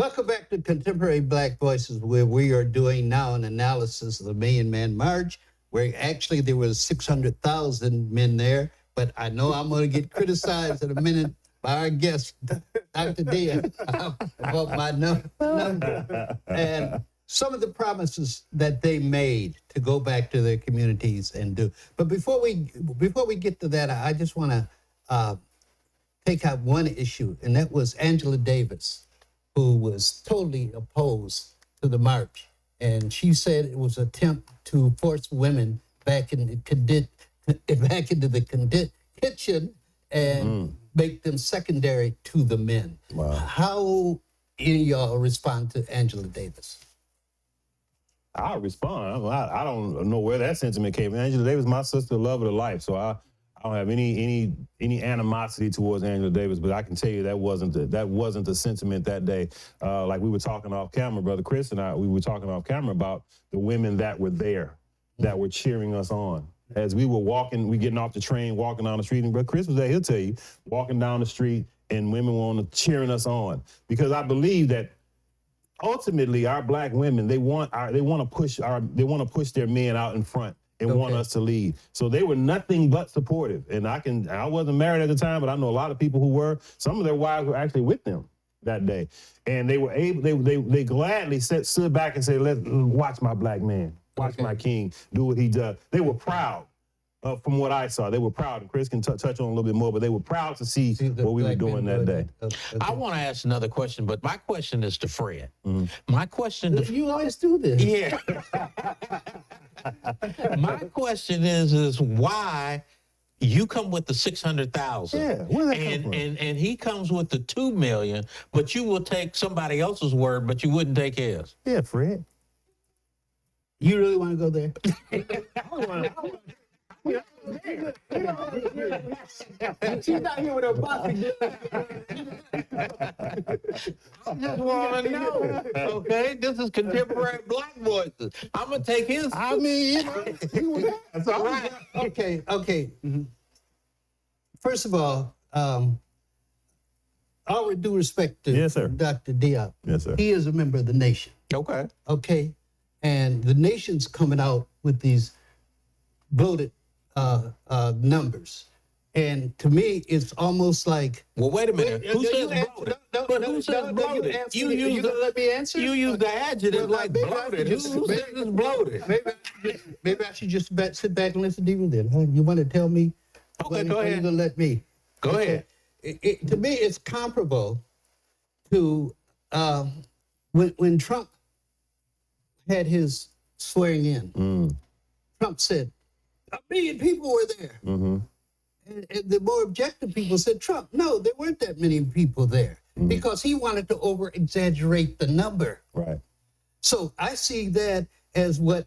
Welcome back to Contemporary Black Voices, where we are doing now an analysis of the Million Man March, where actually there was 600,000 men there. But I know I'm going to get criticized in a minute by our guest, Dr. Dia, about my number. And some of the promises that they made to go back to their communities and do. But before we get to that, I just want to take out one issue, and that was Angela Davis, who was totally opposed to the march. And she said it was an attempt to force women back in back into the kitchen and make them secondary to the men. Wow. How do y'all respond to Angela Davis? I'll respond. I don't know where that sentiment came from. Angela Davis, my sister, love of the life. So I don't have any animosity towards Angela Davis, but I can tell you that wasn't the sentiment that day. Like we were talking off camera, Brother Chris and I, we were talking off camera about the women that were there, that were cheering us on. As we were walking, we getting off the train, walking down the street, and Brother Chris was there, he'll tell you, walking down the street, and women were cheering us on. Because I believe that ultimately our black women, they want to push their men out in front and want us to lead. So they were nothing but supportive. And I wasn't married at the time, but I know a lot of people who were. Some of their wives were actually with them that day. And they were able, they gladly stood back and said, let's watch my black man, watch my king do what he does. They were proud. From what I saw, they were proud, and Chris can touch on a little bit more, but they were proud to see what we were doing that day. I want to ask another question, but my question is to Fred. My question to You always do this. Yeah. My question is why you come with the 600,000? Yeah, where did that come from? And he comes with the 2 million, but you will take somebody else's word, but you wouldn't take his. Yeah, Fred. You really want to go there? She's not here with her boxing. I just want to know. Okay, this is Contemporary Black Voices. I'm gonna take his. I mean, that's all right. Okay. First of all, all with due respect to Yes, sir. Dr. Diop. Yes, sir. He is a member of the nation. Okay. Okay, and the nation's coming out with these bloated numbers, and to me, it's almost like. Well, wait a minute. Who says bloated? But who says bloated? You let me answer. You use the adjective like bloated. Who says it's bloated? Maybe I should just sit back and listen to you then. Huh? You want to tell me? Okay, go ahead. You're gonna let me. Go ahead. To me, it's comparable to when Trump had his swearing in. Trump said, 1 million people were there. And the more objective people said, Trump, no, there weren't that many people there because he wanted to over-exaggerate the number. Right. So I see that as what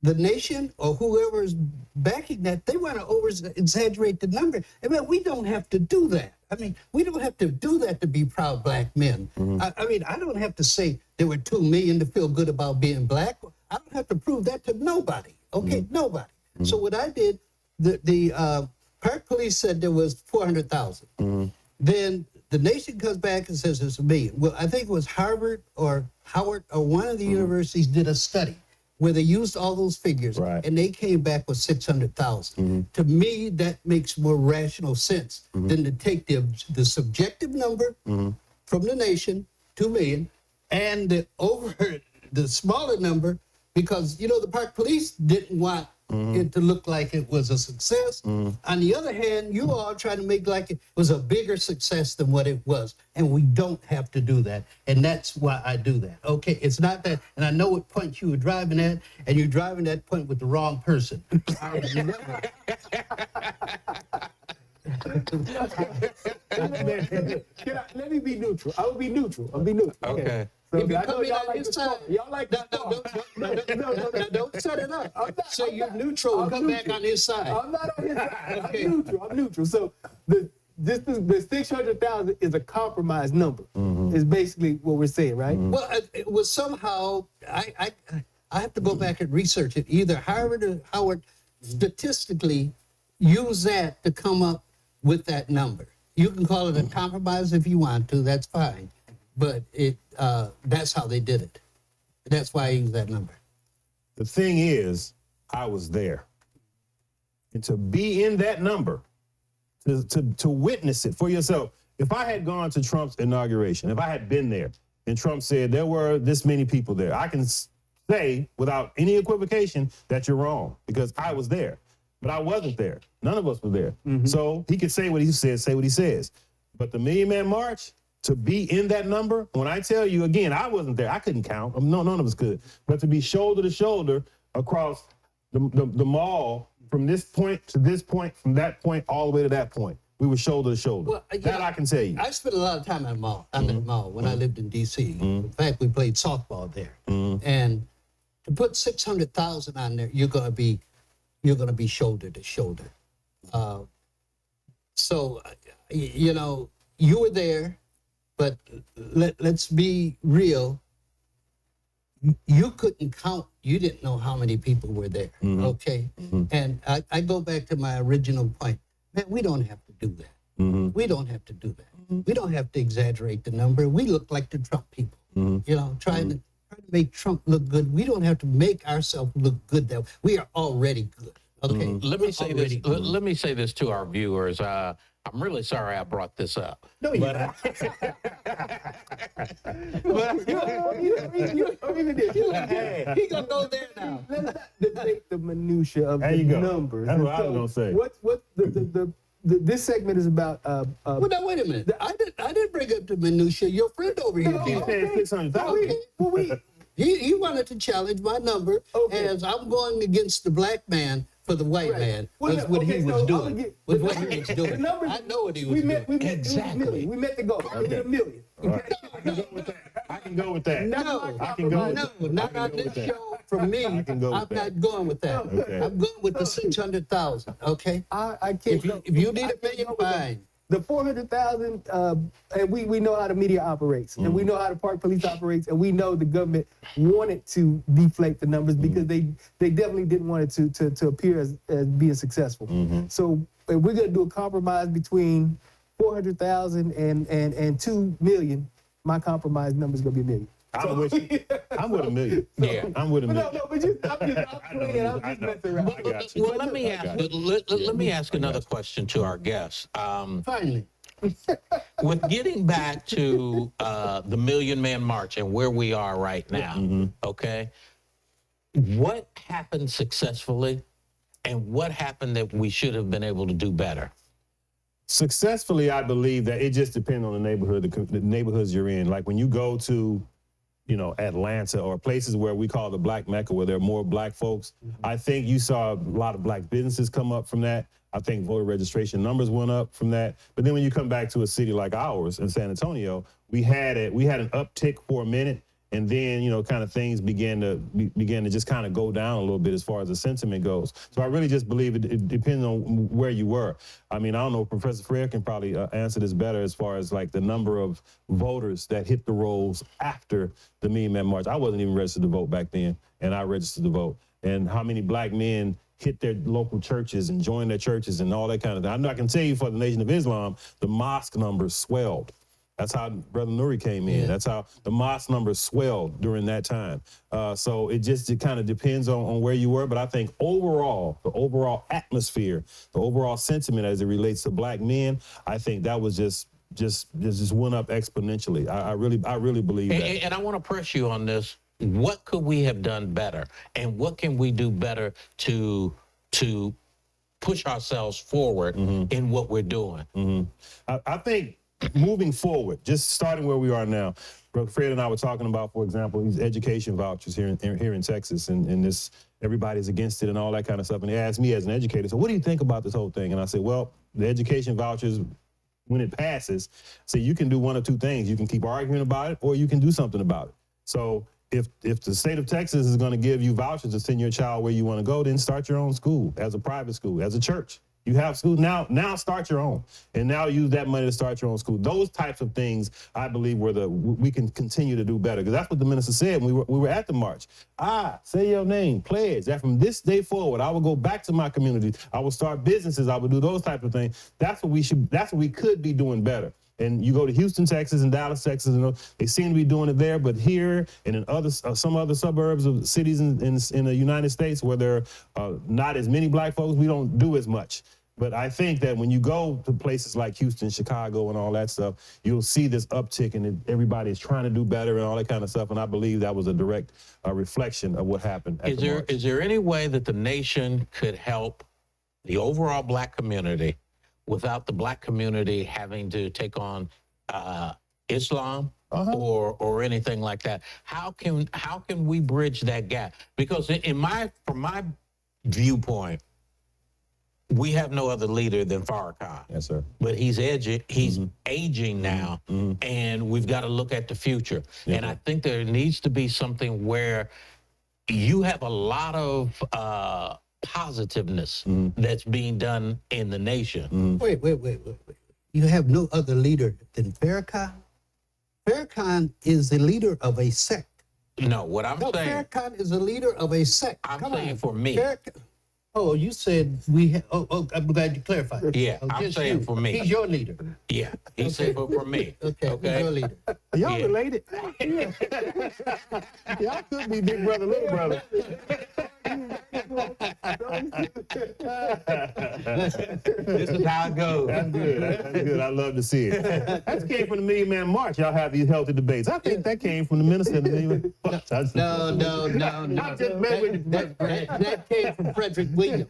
the nation or whoever is backing that, they want to over-exaggerate the number. I mean, we don't have to do that. I mean, we don't have to do that to be proud black men. I mean, I don't have to say there were 2 million to feel good about being black. I don't have to prove that to nobody. Okay, nobody. So what I did, the Park Police said there was 400,000. Then the nation comes back and says it's 1 million. Well, I think it was Harvard or Howard or one of the universities did a study where they used all those figures, and they came back with 600,000. To me, that makes more rational sense than to take the subjective number from the nation, 2 million, and the smaller number, because, you know, the Park Police didn't want it to look like it was a success. On the other hand, you all try to make like it was a bigger success than what it was. And we don't have to do that. And that's why I do that. Okay, it's not that, and I know what point you were driving at, and you're driving that point with the wrong person. Let me be neutral. I will be neutral. I'll be neutral. Okay. So if you come in on his side, y'all like to don't set it up. So you're neutral and come back on his side. I'm not on his side. Okay. I'm neutral. So the 600,000 is a compromise number. Is basically what we're saying, right? Well, it was somehow I have to go back and research it. Either Harvard or Howard statistically use that to come up with that number. You can call it a compromise if you want to. That's fine. But that's how they did it. That's why I use that number. The thing is, I was there. And to be in that number, to witness it for yourself. If I had gone to Trump's inauguration, if I had been there, and Trump said there were this many people there, I can say without any equivocation that you're wrong because I was there. But I wasn't there. None of us were there. So he could say what he said, say what he says. But the Million Man March, to be in that number, when I tell you, again, I wasn't there. I couldn't count. No, none of us could. But to be shoulder to shoulder across the mall from this point to this point, from that point all the way to that point, we were shoulder to shoulder. Well, that I can tell you. I spent a lot of time at the mall. At the mall when I lived in D.C. In fact, we played softball there. And to put 600,000 on there, you're gonna be shoulder to shoulder. So, you know, you were there, but let's be real. You couldn't count. You didn't know how many people were there. Okay, and I go back to my original point. Man, we don't have to do that. We don't have to do that. We don't have to exaggerate the number. We look like the Trump people. You know, trying to make Trump look good. We don't have to make ourselves look good. That we are already good. Okay. Let me say this. Already good. Let me say this to our viewers. I'm really sorry I brought this up. No, you're not. He gonna go there now. Let's not debate the minutia of There the you go. numbers. That's what I And was gonna say. What this segment is about. Well, now wait a minute. I didn't bring up the minutia. Your friend over here He did. said 600,000. Well, He wanted to challenge my number as I'm going against the black man for the white man. Well, Was what okay, he so was I'm doing. gonna get- Was what he was the doing. numbers- I know what he was we doing. met, it was a Exactly. million. We met the goal. We hit a million. I can go with that. No, I can go with no, not on this show. From me, I can go with I'm that. not going with that. Okay. I'm going with the 600,000. Okay. I can't. If you need a million, fine. The 400,000, and we know how the media operates, and we know how the park police operates, and we know the government wanted to deflate the numbers because they definitely didn't want it to appear as being successful. So if we're gonna do a compromise between 400,000 and 2 million, my compromise number is gonna be a million. I'm with you. I'm with a million. Yeah. I'm with a But million. no, but I'm playing, I'm just messing around. I got you. Well, let me ask. Let me ask another question to our guests. Finally. With getting back to the Million Man March and where we are right now, okay, what happened successfully and what happened that we should have been able to do better? Successfully, I believe that it just depends on the neighborhood, the neighborhoods you're in. Like when you go to, you know, Atlanta or places where we call the Black Mecca, where there are more black folks, I think you saw a lot of black businesses come up from that. I think voter registration numbers went up from that. But then when you come back to a city like ours in San Antonio, we had an uptick for a minute, and then, you know, kind of things began to just kind of go down a little bit as far as the sentiment goes. So I really just believe it depends on where you were. I mean, I don't know, Professor Freire can probably answer this better as far as like the number of voters that hit the rolls after the Million Man March. I wasn't even registered to vote back then, and I registered to vote. And how many black men hit their local churches and joined their churches and all that kind of thing. I know I can tell you for the Nation of Islam, the mosque numbers swelled. That's how Brother Nuri came in. That's how the mosque numbers swelled during that time. So it kind of depends on where you were. But I think overall, the overall atmosphere, the overall sentiment as it relates to black men, I think that was just went up exponentially. I really believe that. And I want to press you on this. What could we have done better? And what can we do better to push ourselves forward in what we're doing? I think moving forward, just starting where we are now, Brother Fred and I were talking about, for example, these education vouchers here in Texas, and this everybody's against it and all that kind of stuff. And they asked me as an educator, so what do you think about this whole thing? And I said, well, the education vouchers, when it passes, so you can do one of two things. You can keep arguing about it, or you can do something about it. So if the state of Texas is going to give you vouchers to send your child where you want to go, then start your own school as a private school, as a church. You have school now start your own, and now use that money to start your own school. Those types of things, I believe, we can continue to do better, because that's what the minister said when we were at the march. Say your name, pledge that from this day forward, I will go back to my community. I will start businesses. I will do those types of things. That's what we could be doing better. And you go to Houston, Texas, and Dallas, Texas, and they seem to be doing it there. But here and in other some other suburbs of cities in the United States where there are not as many black folks, we don't do as much. But I think that when you go to places like Houston, Chicago, and all that stuff, you'll see this uptick, and everybody is trying to do better and all that kind of stuff. And I believe that was a direct reflection of what happened at the march. Is there any way that the nation could help the overall black community without the black community having to take on Islam or anything like that? How can we bridge that gap? Because from my viewpoint, we have no other leader than Farrakhan. Yes, sir. But he's aging now, and we've got to look at the future. Yeah. And I think there needs to be something where you have a lot of positiveness that's being done in the nation. Wait. You have no other leader than Farrakhan? Farrakhan is the leader of a sect. No, what I'm saying, Farrakhan is the leader of a sect. I'm saying for me. Oh, you said we have, I'm glad you clarified. Yeah, Oh, I'm just saying you. for me. He's your leader. Yeah, he said for me. Okay, he's your leader. Are y'all Yeah. related? Y'all could be big brother, little brother. This is how it goes. That's good. That's good. I love to see it. That came from the Million Man March. Y'all have these healthy debates. I think that came from the minister of the Million Man March. No. I just met with That came from Frederick Williams.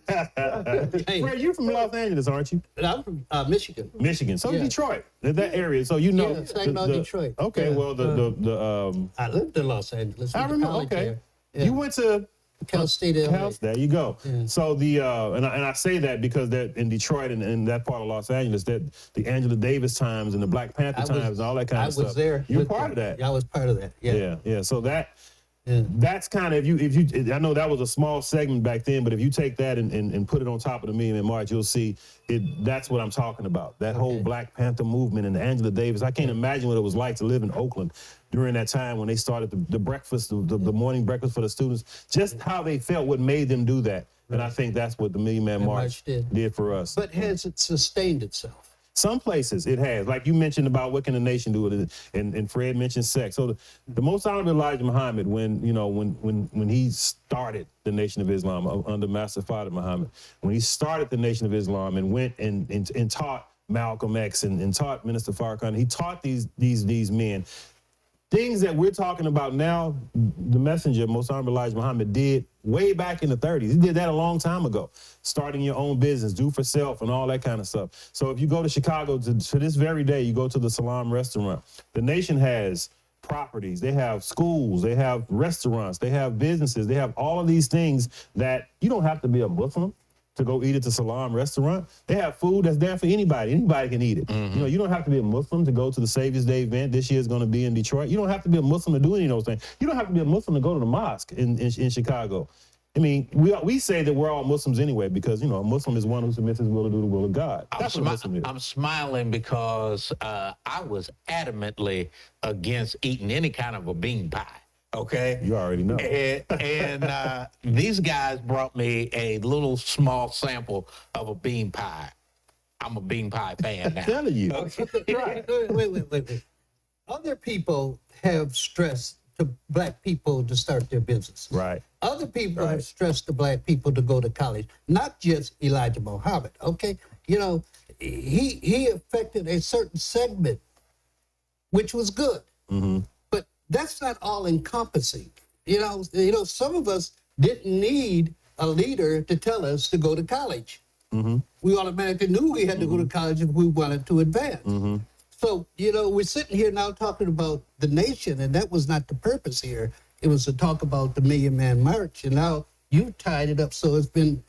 Hey, Fred, you're from Los Angeles, aren't you? I'm from Michigan. Michigan. So Yeah. Detroit. That area. So you know. Yeah, Saginaw, Detroit. Okay. Yeah. Well, I lived in Los Angeles. I went to remember. college Okay. there. Yeah. You went to Cal State LA. House, there you go. Yeah. So and I say that because that in Detroit and that part of Los Angeles, that the Angela Davis times and the Black Panther times and all that kind of stuff. I was there. You're with part of them. that. I was part of that. Yeah. Yeah. So Yeah. that's kind of if you I know that was a small segment back then, but if you take that and put it on top of the Million Man March, you'll see that's what I'm talking about. That whole Black Panther movement and Angela Davis. I can't imagine what it was like to live in Oakland during that time when they started the breakfast, the morning breakfast for the students, just how they felt, what made them do that. And I think that's what the Million Man March did for us. But has it sustained itself? Some places it has, like you mentioned about what can the nation do, and Fred mentioned sex. So the Most Honorable Elijah Muhammad, when he started the Nation of Islam under Master Fard Muhammad, when he started the Nation of Islam and went and taught Malcolm X and taught Minister Farrakhan, he taught these men things that we're talking about now. The messenger, Most Honorable Elijah Muhammad, did way back in the 30s. He did that a long time ago. Starting your own business, do for self, and all that kind of stuff. So if you go to Chicago to this very day, you go to the Salam restaurant. The nation has properties, they have schools, they have restaurants, they have businesses, they have all of these things that you don't have to be a Muslim to go eat at the Salam restaurant. They have food that's there for anybody. Anybody can eat it. You don't have to be a Muslim to go to the Savior's Day event. This year is going to be in Detroit. You don't have to be a Muslim to do any of those things. You don't have to be a Muslim to go to the mosque in Chicago. I mean, we say that we're all Muslims anyway because, a Muslim is one who submits his will to do the will of God. That's what a Muslim is. I'm smiling because I was adamantly against eating any kind of a bean pie. Okay. You already know. And these guys brought me a little small sample of a bean pie. I'm a bean pie fan now. I'm telling you. Wait. Other people have stressed to black people to start their business. Right. Other people have stressed the black people to go to college, not just Elijah Muhammad. Okay. He affected a certain segment, which was good. But that's not all encompassing. Some of us didn't need a leader to tell us to go to college. We automatically knew we had to go to college if we wanted to advance. So, we're sitting here now talking about the nation, and that was not the purpose here. It was to talk about the Million Man March, and now you tied it up. So it's been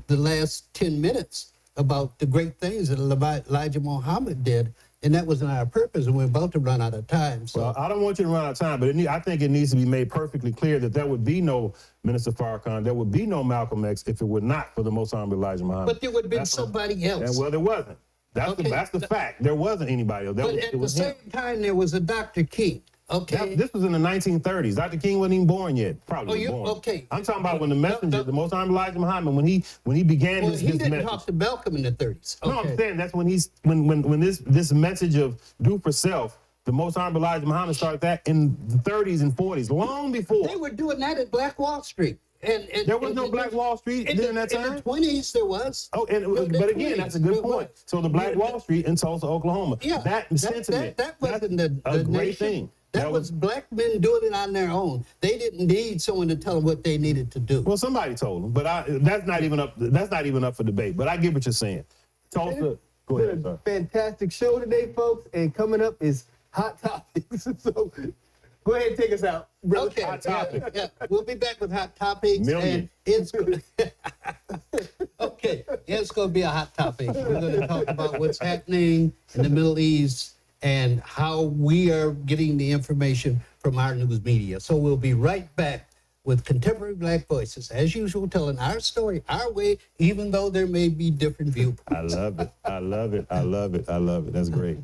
the last 10 minutes about the great things that Elijah Muhammad did, and that wasn't our purpose, and we're about to run out of time. So Well, I don't want you to run out of time, but I think it needs to be made perfectly clear that there would be no Minister Farrakhan, there would be no Malcolm X if it were not for the Most Honorable Elijah Muhammad. but there would have been somebody else. Well, there wasn't. That's the fact. There wasn't anybody else. But at the same time, there was a Dr. King. Okay. This was in the 1930s. Dr. King wasn't even born yet. Probably Oh, wasn't you- born. okay. I'm talking about when the messenger, the Most Honorable Elijah Muhammad, when he began Well, his he didn't message. talk to Malcolm in the 30s. No, I'm saying that's when when this message of do for self, the Most Honorable Elijah Muhammad started that in the 30s and 40s, long before. They were doing that at Black Wall Street. And There was no Black Wall Street during that In time? the 20s, there was. Oh, No, the but again, 20s, that's a good there point. was. So the Black Yeah, Wall Street in Tulsa, Oklahoma. Yeah, that sentiment. That wasn't that's the a great nation. thing. That was black men doing it on their own. They didn't need someone to tell them what they needed to do. Well, somebody told them, but that's not even up. That's not even up for debate. But I get what you're saying. Tulsa. Go ahead, Been a sir. fantastic show today, folks. And coming up is Hot Topics. So go ahead and take us out, brother. Okay, Hot Topic. yeah. We'll be back with Hot Topics. Million. And it's okay, it's going to be a hot topic. We're going to talk about what's happening in the Middle East and how we are getting the information from our news media. So we'll be right back with Contemporary Black Voices, as usual, telling our story our way, even though there may be different viewpoints. I love it. I love it. I love it. I love it. That's great.